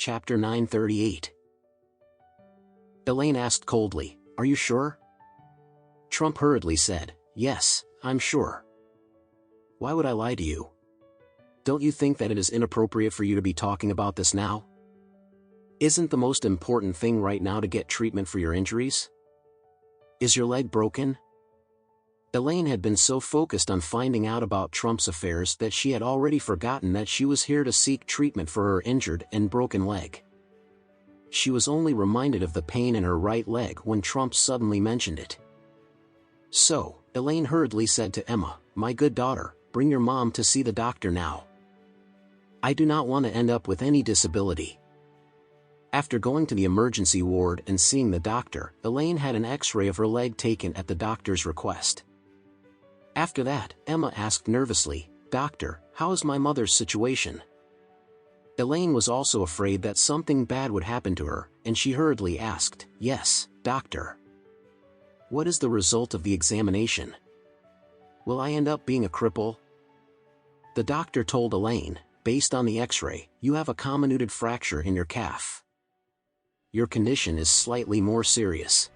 Chapter 938. Elaine asked coldly, "Are you sure?" Trump hurriedly said, "Yes, I'm sure." "Why would I lie to you? Don't you think that it is inappropriate for you to be talking about this now? Isn't the most important thing right now to get treatment for your injuries? Is your leg broken?" Elaine had been so focused on finding out about Trump's affairs that she had already forgotten that she was here to seek treatment for her injured and broken leg. She was only reminded of the pain in her right leg when Trump suddenly mentioned it. So, Elaine hurriedly said to Emma, "My good daughter, bring your mom to see the doctor now. I do not want to end up with any disability." After going to the emergency ward and seeing the doctor, Elaine had an X-ray of her leg taken at the doctor's request. After that, Emma asked nervously, "Doctor, how is my mother's situation?" Elaine was also afraid that something bad would happen to her, and she hurriedly asked, "Yes, doctor. What is the result of the examination? Will I end up being a cripple?" The doctor told Elaine, "Based on the X-ray, you have a comminuted fracture in your calf. Your condition is slightly more serious.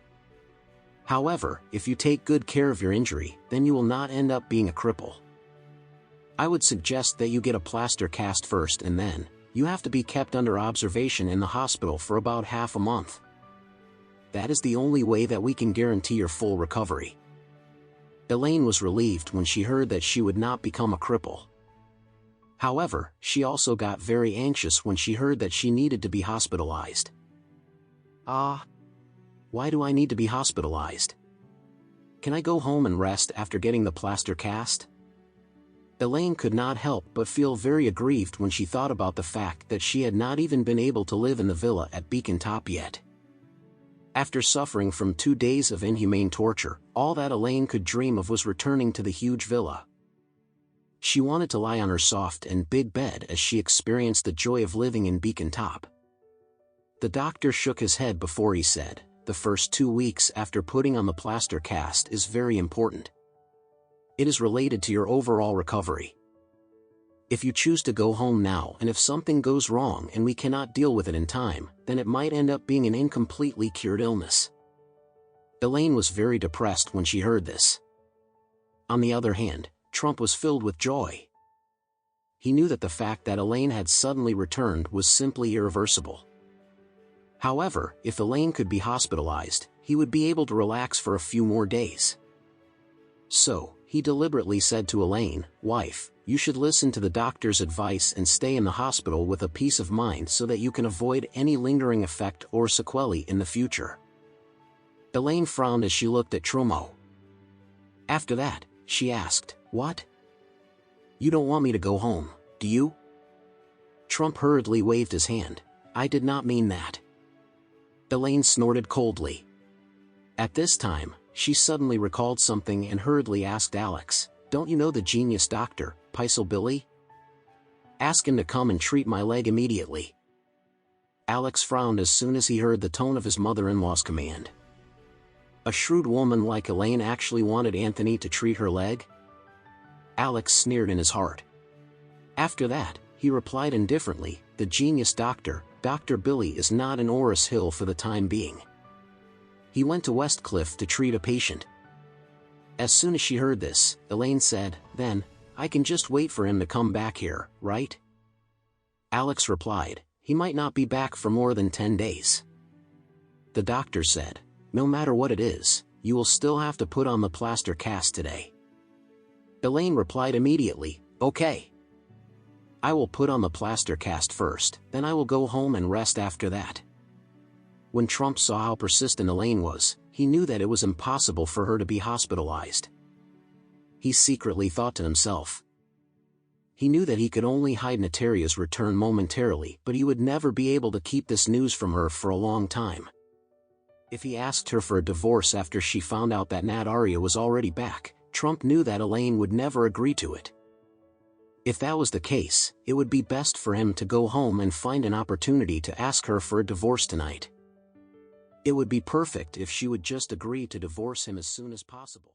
However, if you take good care of your injury, then you will not end up being a cripple. I would suggest that you get a plaster cast first and then, you have to be kept under observation in the hospital for about half a month. That is the only way that we can guarantee your full recovery." Elaine was relieved when she heard that she would not become a cripple. However, she also got very anxious when she heard that she needed to be hospitalized. Why do I need to be hospitalized? Can I go home and rest after getting the plaster cast? Elaine could not help but feel very aggrieved when she thought about the fact that she had not even been able to live in the villa at Beacon Top yet. After suffering from 2 days of inhumane torture, all that Elaine could dream of was returning to the huge villa. She wanted to lie on her soft and big bed as she experienced the joy of living in Beacon Top. The doctor shook his head before he said, "The first 2 weeks after putting on the plaster cast is very important. It is related to your overall recovery. If you choose to go home now and if something goes wrong and we cannot deal with it in time, then it might end up being an incompletely cured illness." Elaine was very depressed when she heard this. On the other hand, Trump was filled with joy. He knew that the fact that Elaine had suddenly returned was simply irreversible. However, if Elaine could be hospitalized, he would be able to relax for a few more days. So, he deliberately said to Elaine, "Wife, you should listen to the doctor's advice and stay in the hospital with a peace of mind so that you can avoid any lingering effect or sequelae in the future." Elaine frowned as she looked at Trump. After that, she asked, "What? You don't want me to go home, do you?" Trump hurriedly waved his hand. "I did not mean that." Elaine snorted coldly. At this time, she suddenly recalled something and hurriedly asked Alex, "Don't you know the genius doctor, Peisel Billy? Ask him to come and treat my leg immediately." Alex frowned as soon as he heard the tone of his mother-in-law's command. A shrewd woman like Elaine actually wanted Anthony to treat her leg? Alex sneered in his heart. After that, he replied indifferently, "The genius doctor, Dr. Billy, is not in Oris Hill for the time being. He went to Westcliff to treat a patient." As soon as she heard this, Elaine said, "Then, I can just wait for him to come back here, right?" Alex replied, "He might not be back for more than 10 days. The doctor said, no matter what it is, you will still have to put on the plaster cast today." Elaine replied immediately, "Okay. I will put on the plaster cast first, then I will go home and rest after that." When Trump saw how persistent Elaine was, he knew that it was impossible for her to be hospitalized. He secretly thought to himself. He knew that he could only hide Nataria's return momentarily, but he would never be able to keep this news from her for a long time. If he asked her for a divorce after she found out that Nataria was already back, Trump knew that Elaine would never agree to it. If that was the case, it would be best for him to go home and find an opportunity to ask her for a divorce tonight. It would be perfect if she would just agree to divorce him as soon as possible.